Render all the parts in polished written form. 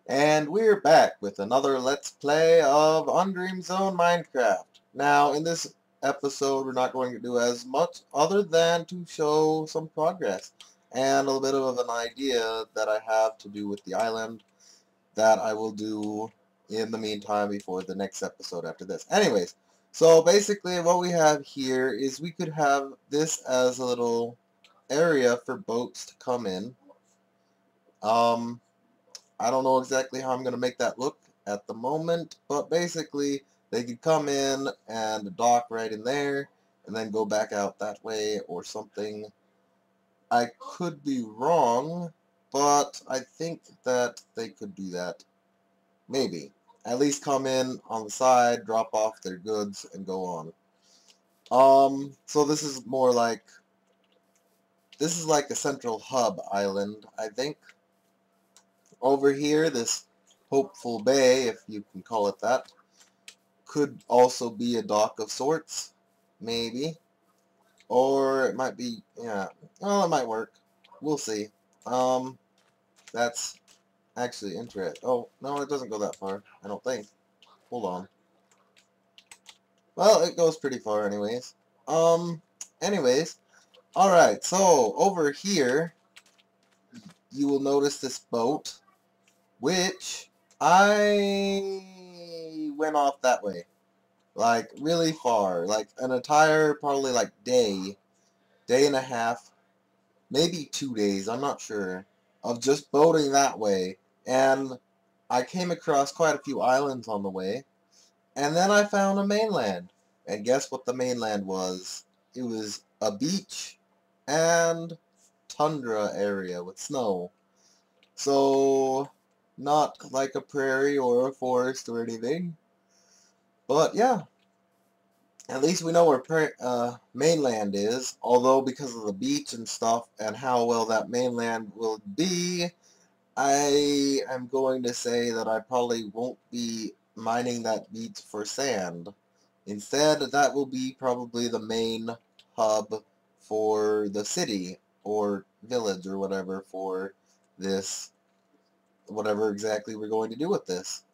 And we're back with another Let's Play of Undreamed Zone Minecraft. Now, in this episode, we're not going to do as much other than to show some progress and a little bit of an idea that I have to do with the island that I will do in the meantime before the next episode after this. Anyways, so basically what we have here is we could have this as a little area for boats to come in. I don't know exactly how I'm going to make that look at the moment, but basically they could come in and dock right in there and then go back out that way or something. I could be wrong, but I think that they could do that. Maybe. At least come in on the side, drop off their goods, and go on. So this is more like, this is like a central hub island, I think. Over here, this hopeful bay, if you can call it that, could also be a dock of sorts, maybe. Or it might be, yeah, well, it might work. We'll see. Um, that's actually interesting. Oh, no, it doesn't go that far, I don't think. Hold on. Well, it goes pretty far anyways. Anyways, alright, so over here, you will notice this boat, which I went off that way. Like, really far. Like, an entire, probably, like, day and a half, maybe 2 days, I'm not sure, of just boating that way. And I came across quite a few islands on the way. And then I found a mainland. And guess what the mainland was? It was a beach and tundra area with snow. So, not like a prairie or a forest or anything. But yeah, at least we know where mainland is, although because of the beach and stuff and how well that mainland will be, I am going to say that I probably won't be mining that beach for sand. Instead, that will be probably the main hub for the city or village or whatever for this, whatever exactly we're going to do with this.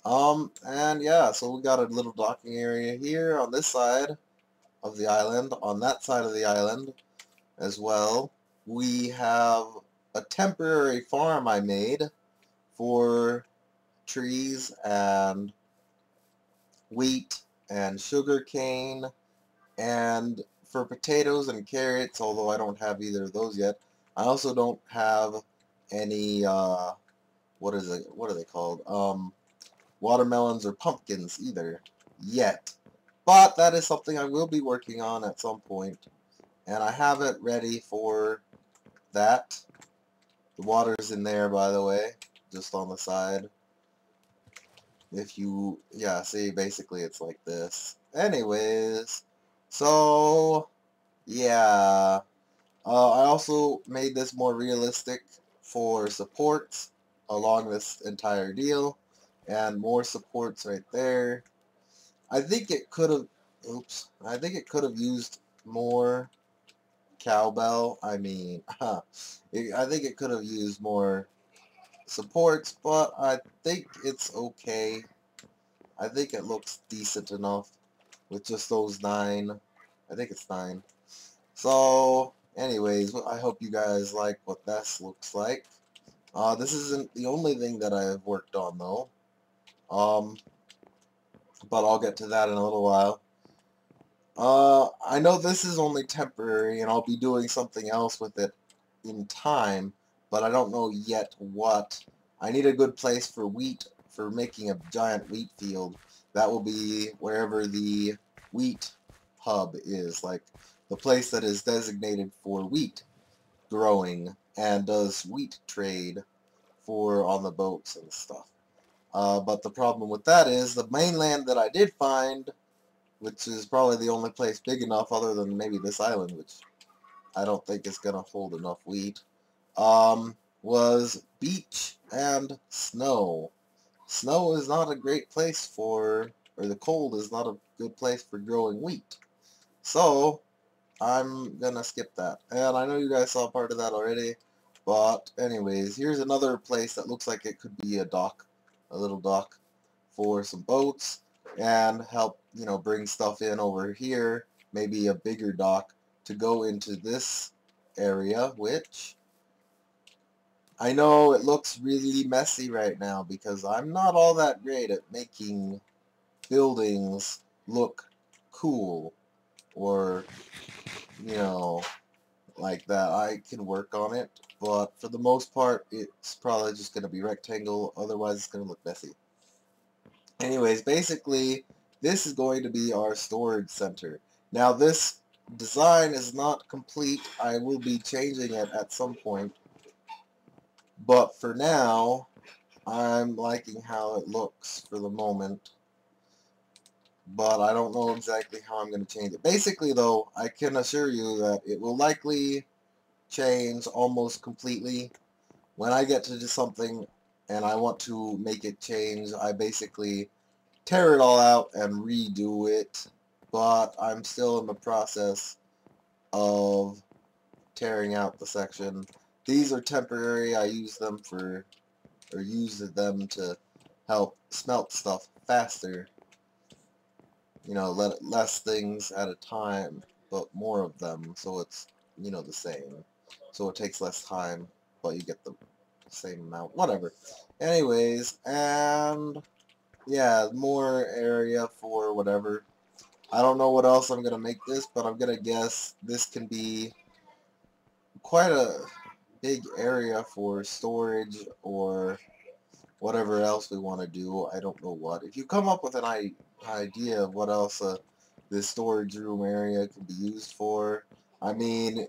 And yeah, so we got a little docking area here on this side of the island. On that side of the island as well, we have a temporary farm I made for trees and wheat and sugar cane and for potatoes and carrots, although I don't have either of those yet. I also don't have any, what are they called? Watermelons or pumpkins either yet. But that is something I will be working on at some point. And I have it ready for that. The water's in there, by the way, just on the side. If you, yeah, see, basically it's like this. Anyways, so, yeah. I also made this more realistic for supports along this entire deal. And more supports right there. I think it could have, oops, I think it could have used more cowbell. I mean, I think it could have used more supports, but I think it's okay. I think it looks decent enough with just those 9. I think it's 9. So, anyways, I hope you guys like what this looks like. This isn't the only thing that I've worked on, though. But I'll get to that in a little while. I know this is only temporary, and I'll be doing something else with it in time, but I don't know yet what. I need a good place for wheat, for making a giant wheat field. That will be wherever the wheat hub is, like the place that is designated for wheat growing and does wheat trade for on the boats and stuff. But the problem with that is the mainland that I did find, which is probably the only place big enough other than maybe this island, which I don't think is going to hold enough wheat, was beach and snow. Snow is not a great place for, or the cold is not a good place for growing wheat. So, I'm going to skip that. And I know you guys saw part of that already, But anyways, here's another place that looks like it could be a dock, a little dock for some boats and help, bring stuff in over here. Maybe a bigger dock to go into this area, which I know it looks really messy right now because I'm not all that great at making buildings look cool or, you know, like that. I can work on it, but for the most part, it's probably just going to be rectangle. Otherwise, it's going to look messy. Anyways, basically, this is going to be our storage center. Now, this design is not complete. I will be changing it at some point. But for now, I'm liking how it looks for the moment. But I don't know exactly how I'm going to change it. Basically, though, I can assure you that it will likely change almost completely. When I get to do something and I want to make it change, I basically tear it all out and redo it. But I'm still in the process of tearing out the section. These are temporary. I use them to help smelt stuff faster. Less things at a time, but more of them, so it's, the same. So it takes less time, but you get the same amount. Whatever. Anyways, and yeah, more area for whatever. I don't know what else I'm going to make this, but I'm going to guess this can be quite a big area for storage or whatever else we want to do. I don't know what. If you come up with an idea of what else this storage room area can be used for, I mean,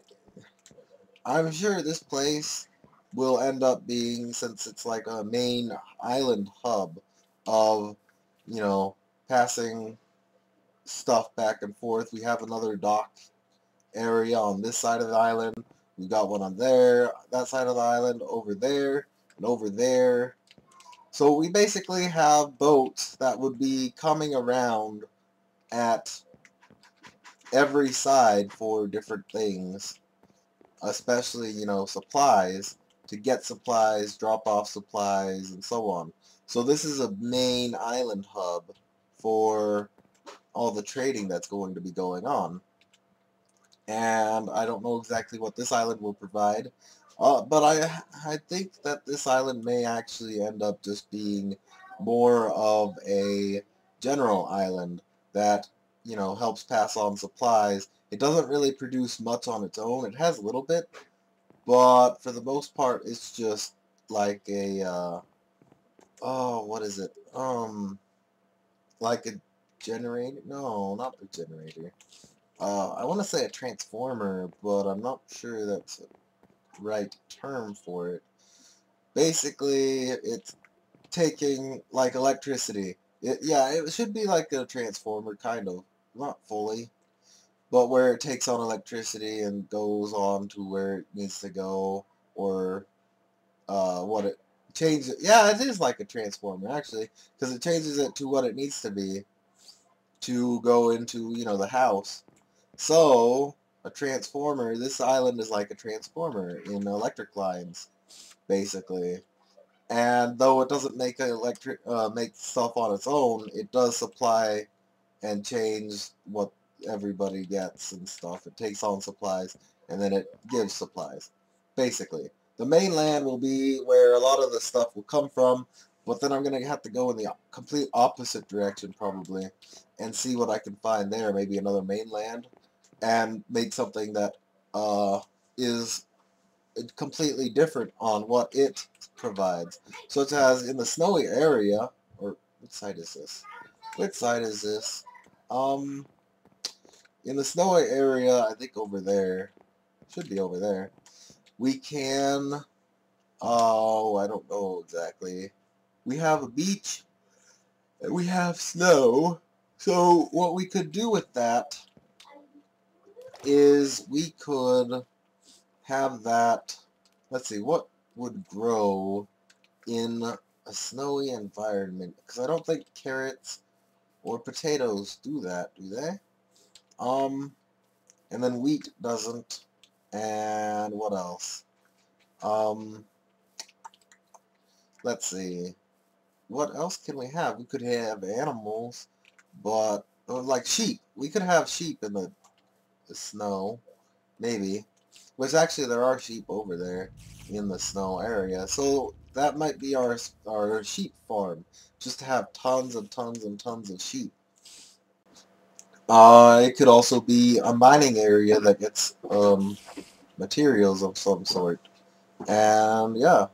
I'm sure this place will end up being, since it's like a main island hub of, passing stuff back and forth. We have another dock area on this side of the island. We've got one on there, that side of the island, over there, and over there. So we basically have boats that would be coming around at every side for different things, especially, supplies, to get supplies, drop off supplies, and so on. So this is a main island hub for all the trading that's going to be going on. And I don't know exactly what this island will provide, but I think that this island may actually end up just being more of a general island that, helps pass on supplies. It doesn't really produce much on its own. It has a little bit, but for the most part, it's just like a, oh, what is it? Like a generator? No, not a generator. I want to say a transformer, but I'm not sure that's the right term for it. Basically, it's taking, like, electricity. It should be like a transformer, kind of. Not fully, but where it takes on electricity and goes on to where it needs to go, or what it changes. Yeah, it is like a transformer, actually, because it changes it to what it needs to be to go into, the house. So, a transformer, this island is like a transformer in electric lines, basically. And though it doesn't make make stuff on its own, it does supply and change what everybody gets and stuff. It takes on supplies, and then it gives supplies, basically. The mainland will be where a lot of the stuff will come from, but then I'm going to have to go in the complete opposite direction, probably, and see what I can find there. Maybe another mainland, and make something that is completely different on what it provides. Such as in the snowy area, or which side is this? Which side is this? In the snowy area, I think over there, should be over there, we can, oh, I don't know exactly. We have a beach, and we have snow. So what we could do with that is we could have that, let's see, what would grow in a snowy environment? Because I don't think carrots or potatoes do that, do they? And then wheat doesn't. And what else? Um, let's see. What else can we have? We could have animals, but like sheep. We could have sheep in the snow, maybe. Which actually there are sheep over there in the snow area, so that might be our sheep farm, just to have tons and tons and tons of sheep. It could also be a mining area that gets materials of some sort, and yeah.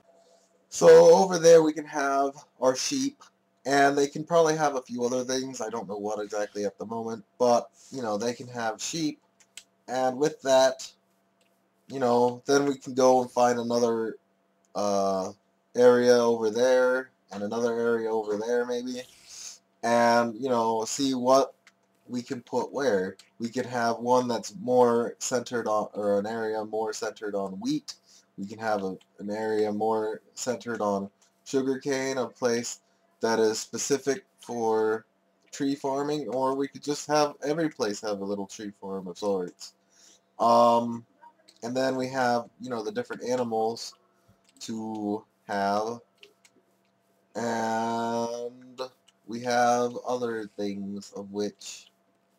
So over there we can have our sheep, and they can probably have a few other things. I don't know what exactly at the moment, but you know they can have sheep, and with that, you know, then we can go and find another uh, area over there and another area over there maybe, and you know see what we can put where. We could have one that's more centered on, or an area more centered on wheat. We can have an area more centered on sugarcane, a place that is specific for tree farming, or we could just have every place have a little tree farm of sorts. Um, and then we have, you know, the different animals to have, and we have other things of which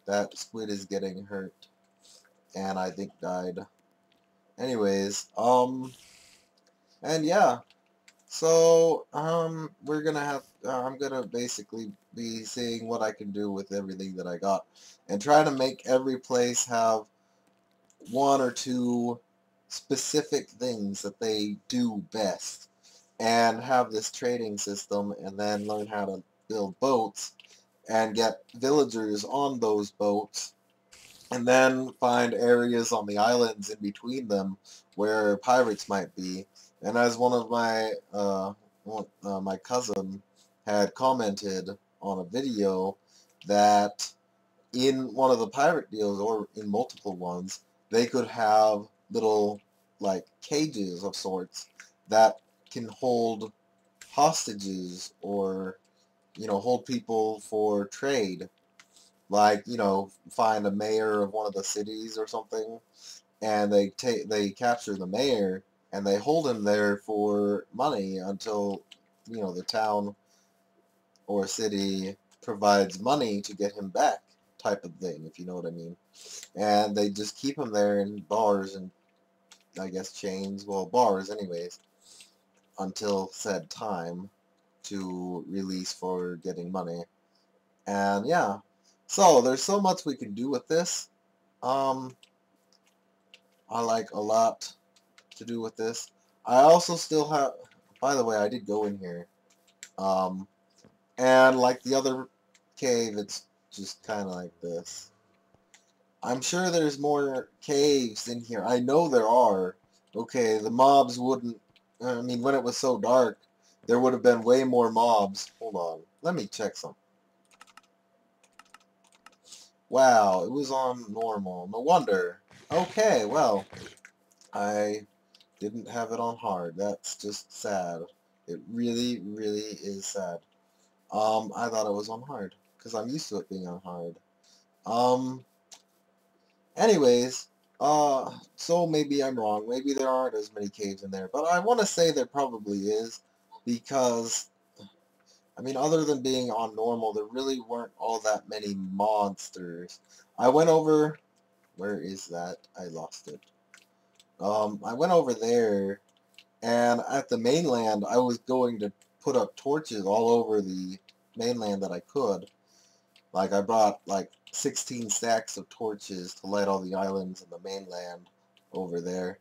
that squid is getting hurt and I think died. Anyways, and yeah, so we're gonna have I'm gonna basically be seeing what I can do with everything that I got and try to make every place have one or two specific things that they do best and have this trading system and then learn how to build boats and get villagers on those boats and then find areas on the islands in between them where pirates might be. And as one of my cousin had commented on a video that in one of the pirate deals or in multiple ones, they could have little like cages of sorts that can hold hostages or you know hold people for trade, like you know find a mayor of one of the cities or something and they capture the mayor and they hold him there for money until you know the town or city provides money to get him back, type of thing, if you know what I mean. And they just keep him there in bars and I guess chains, well bars anyways, until said time to release for getting money. And yeah, so there's so much we can do with this. um I like a lot to do with this. I also still have, by the way, I did go in here. Um, and like the other cave, it's just kind of like this. I'm sure there's more caves in here. I know there are. Okay, the mobs wouldn't, I mean, when it was so dark, there would have been way more mobs. Hold on. Let me check something. Wow, it was on normal. No wonder. Okay, well, I didn't have it on hard. That's just sad. It really, really is sad. I thought it was on hard because I'm used to it being on hard. Um, anyways, so maybe I'm wrong. Maybe there aren't as many caves in there, but I want to say there probably is because I mean, other than being on normal, there really weren't all that many monsters. I went over. Where is that? I lost it. I went over there. And at the mainland, I was going to put up torches all over the mainland that I could. Like, I brought, like, 16 stacks of torches to light all the islands in the mainland over there.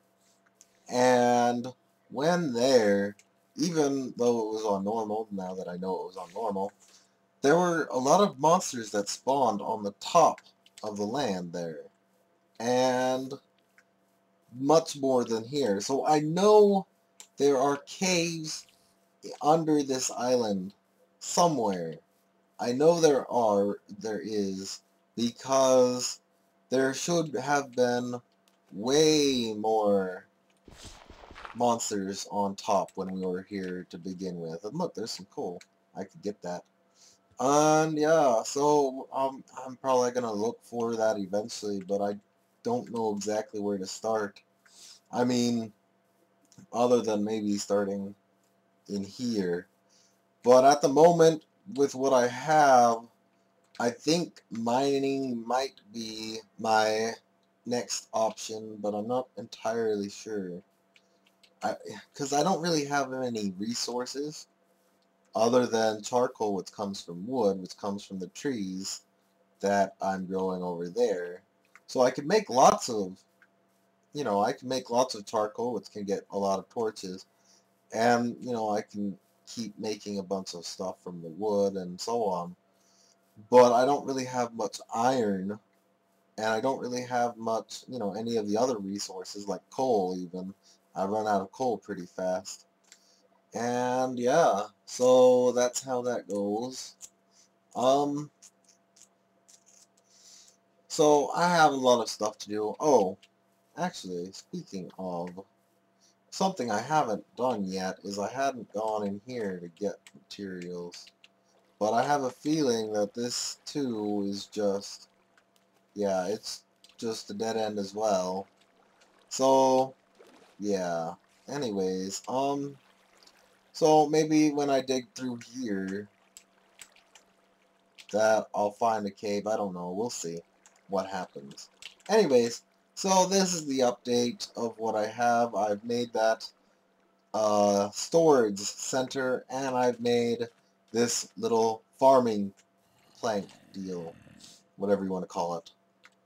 And when there, even though it was on normal, now that I know it was on normal, there were a lot of monsters that spawned on the top of the land there. And much more than here. So I know there are caves under this island somewhere. I know there is, because there should have been way more monsters on top when we were here to begin with. And look, there's some coal. I could get that. And yeah, so I'm probably gonna look for that eventually, but I don't know exactly where to start. I mean, other than maybe starting in here. But at the moment, with what I have, I think mining might be my next option, but I'm not entirely sure. Because I don't really have any resources other than charcoal, which comes from wood, which comes from the trees that I'm growing over there. So I could make lots of, I can make lots of charcoal, which can get a lot of torches, and, I can keep making a bunch of stuff from the wood and so on. But I don't really have much iron, and I don't really have much, any of the other resources, like coal even. I run out of coal pretty fast. And yeah, so that's how that goes. Um, so I have a lot of stuff to do. Oh, actually, speaking of, something I haven't done yet is I hadn't gone in here to get materials. But I have a feeling that this too is just, yeah, it's just a dead end as well. So, yeah. Anyways, so maybe when I dig through here, that I'll find a cave. I don't know. We'll see what happens. Anyways, so this is the update of what I have. I've made that storage center, and I've made this little farming plank deal, whatever you want to call it.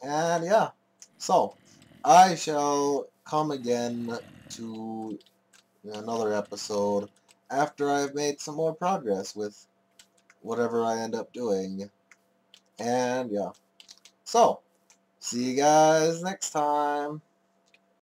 And yeah, so I shall come again to another episode after I've made some more progress with whatever I end up doing. And yeah, so see you guys next time.